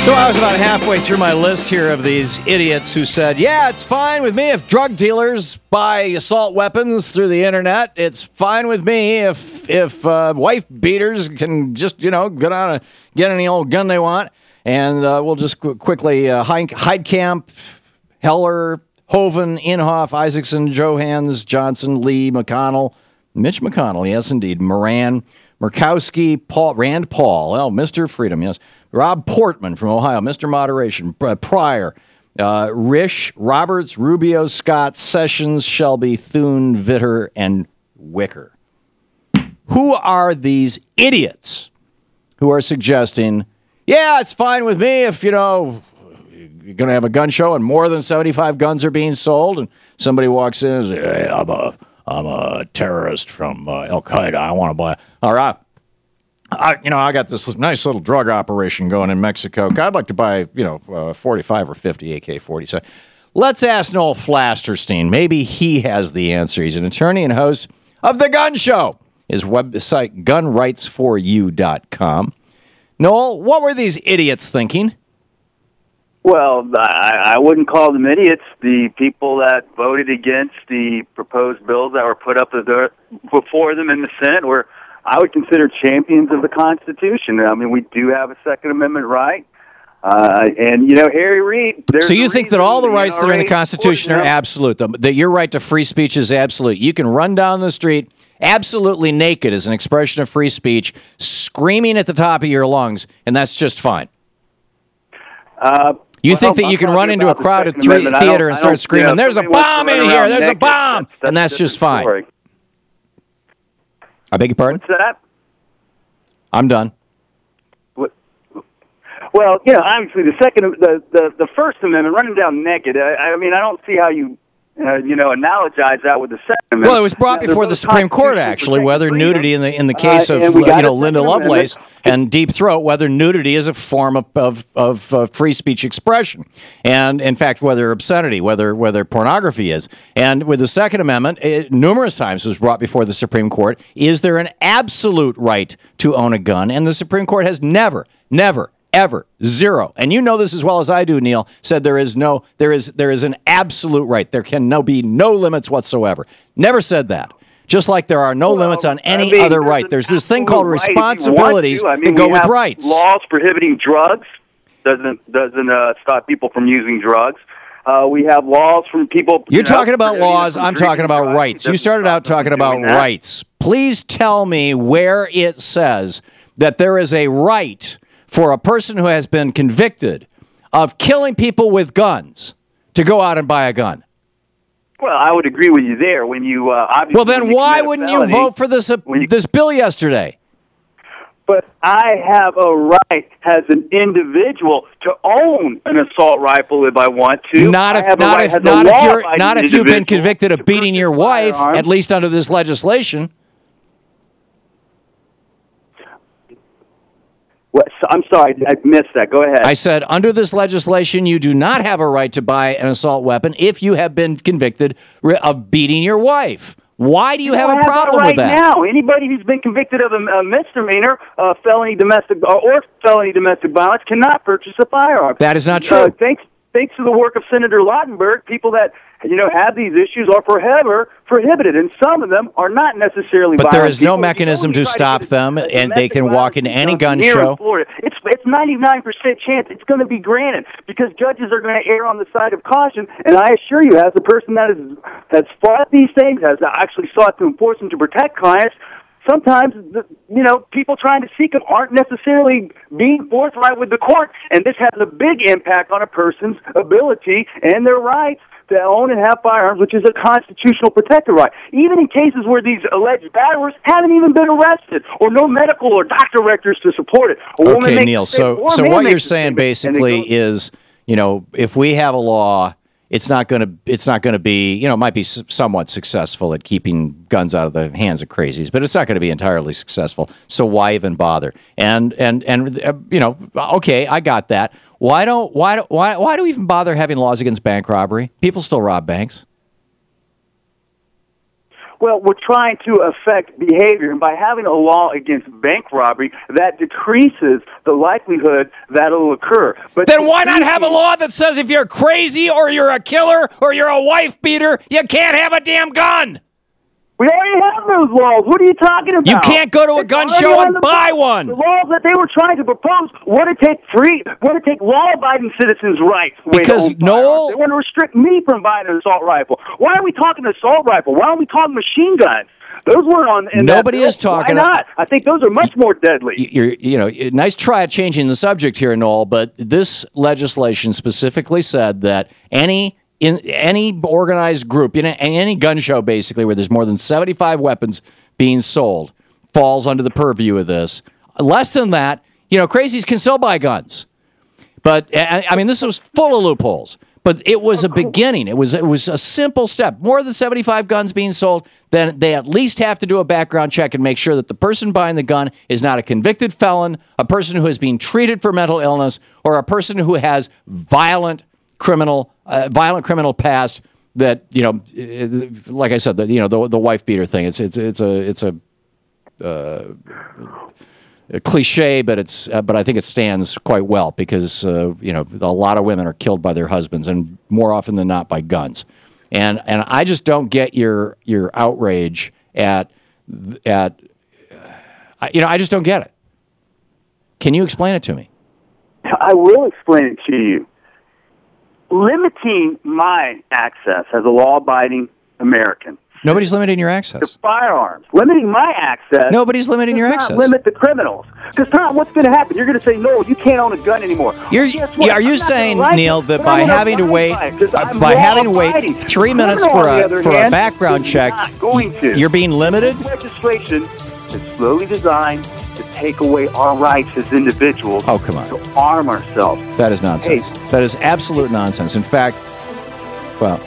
So I was about halfway through my list here of these idiots who said, yeah, it's fine with me if drug dealers buy assault weapons through the internet. It's fine with me if wife beaters can just, get on get any old gun they want. And we'll just quickly, Heidkamp, Heller, Hoven, Inhofe, Isaacson, Johans, Johnson, Lee, McConnell, Mitch McConnell, yes, indeed, Moran, Murkowski, Rand Paul, Mr. Freedom, yes, Rob Portman from Ohio, Mr. Moderation, Pryor, Risch, Roberts, Rubio, Scott, Sessions, Shelby, Thune, Vitter, and Wicker. Who are these idiots who are suggesting, yeah, it's fine with me if, you're going to have a gun show and more than 75 guns are being sold, and somebody walks in and says, hey, I'm a terrorist from Al-Qaeda. I want to buy. All right. I got this nice little drug operation going in Mexico. I'd like to buy, 45 or 50 AK-47. Let's ask Noel Flasterstein. Maybe he has the answer. He's an attorney and host of The Gun Show. His website, gunrightsforyou.com. Noel, what were these idiots thinking? Well, I wouldn't call them idiots. The people that voted against the proposed bills that were put up before them in the Senate were, I would consider, champions of the Constitution. I mean, we do have a Second Amendment right. And, Harry Reid... So you think that all the rights that are in the Constitution are absolute, that your right to free speech is absolute. You can run down the street absolutely naked as an expression of free speech, screaming at the top of your lungs, and that's just fine. You think that you can run into a crowded theater and start screaming, there's a bomb in here, there's a bomb, and that's just fine. I beg your pardon? What's that? I'm done. Well, obviously the First Amendment, running down naked, I mean, I don't see how you, analogize that with the Second Amendment. Well, it was brought before the Supreme Court, actually, whether nudity, in the case of Linda Lovelace and Deep Throat, whether nudity is a form of free speech expression, and in fact, whether obscenity, whether pornography is. And with the Second Amendment, numerous times was brought before the Supreme Court. Is there an absolute right to own a gun? And the Supreme Court has never, ever, zero, and you know this as well as I do, Neil, said there is an absolute right. There can be no limits whatsoever. Never said that. Just like there are no limits on any other right. There's this thing called responsibilities that go with rights. Laws prohibiting drugs doesn't stop people from using drugs. We have laws from people... You're talking about laws. I'm talking about rights. You started out talking about rights. Please tell me where it says that there is a right for a person who has been convicted of killing people with guns to go out and buy a gun. Well, I would agree with you there. When you obviously, well, then why wouldn't you vote for this bill yesterday? But I have a right as an individual to own an assault rifle if I want to. Not if you've been convicted of beating your wife, at least under this legislation. I'm sorry, I missed that. Go ahead. I said, under this legislation, you do not have a right to buy an assault weapon if you have been convicted of beating your wife. Why do you have a problem with that? Now, anybody who's been convicted of a misdemeanor, felony domestic violence, cannot purchase a firearm. That is not true. Thanks to the work of Senator Lautenberg, people that have these issues are prohibited, and some of them are not necessarily. But there is no mechanism to stop them, and they can walk into any gun show. It's 99% chance it's going to be granted because judges are going to err on the side of caution. And I assure you, as a person that has fought these things, has actually sought to enforce them to protect clients, sometimes, people trying to seek them aren't necessarily being forthright with the court, and this has a big impact on a person's ability and their rights to own and have firearms, which is a constitutional protected right. Even in cases where these alleged batterers haven't even been arrested, or no medical or doctor records to support it. Okay, Neil, so what you're saying basically is, if we have a law, it's not going to be, it might be somewhat successful at keeping guns out of the hands of crazies, but it's not going to be entirely successful. So why even bother? And okay, I got that. Why do we even bother having laws against bank robbery? People still rob banks. Well, we're trying to affect behavior, and by having a law against bank robbery, that decreases the likelihood that it'll occur. But then why not have a law that says if you're crazy or you're a killer or you're a wife beater, you can't have a damn gun? We already have those laws. What are you talking about? You can't go to a gun show and buy one. The laws that they were trying to propose want to take law-abiding citizens' rights. Because Noel, they want to restrict me from buying an assault rifle. Why are we talking assault rifle? Why aren't we talking machine guns? Those weren't on. Nobody is talking. Why not? I think those are much more deadly. Nice try at changing the subject here, Noel. But this legislation specifically said that in any organized group, in any gun show, basically, where there's more than 75 weapons being sold, falls under the purview of this. Less than that, crazies can still buy guns. But, I mean, this was full of loopholes. But it was a beginning. It was a simple step. More than 75 guns being sold, then they at least have to do a background check and make sure that the person buying the gun is not a convicted felon, a person who is being treated for mental illness, or a person who has violent criminal past. That like I said, the wife beater thing. It's a cliche, but I think it stands quite well because a lot of women are killed by their husbands, and more often than not by guns. And I just don't get your outrage at I just don't get it. Can you explain it to me? I will explain it to you. Limiting my access as a law-abiding American. Nobody's limiting your access. To firearms. Limiting my access. Nobody's limiting your access. Limit the criminals. Because, Tom, what's going to happen? You're going to say, no, you can't own a gun anymore. Are you saying, Neil, that by having to wait 3 minutes for a background check, you're being limited? Legislation is slowly designed to take away our rights as individuals. Oh, come on. To arm ourselves. That is nonsense. Hey. That is absolute nonsense. In fact, well,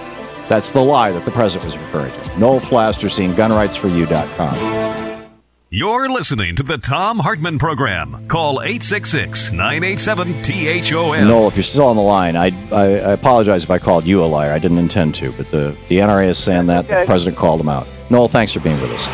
that's the lie that the president was referring to. Noel Flasterstein, gunrightsforyou.com. You're listening to the Thom Hartmann Program. Call 866-987-THOM. Noel, if you're still on the line, I apologize if I called you a liar. I didn't intend to, but the NRA is saying that. The president called him out. Noel, thanks for being with us.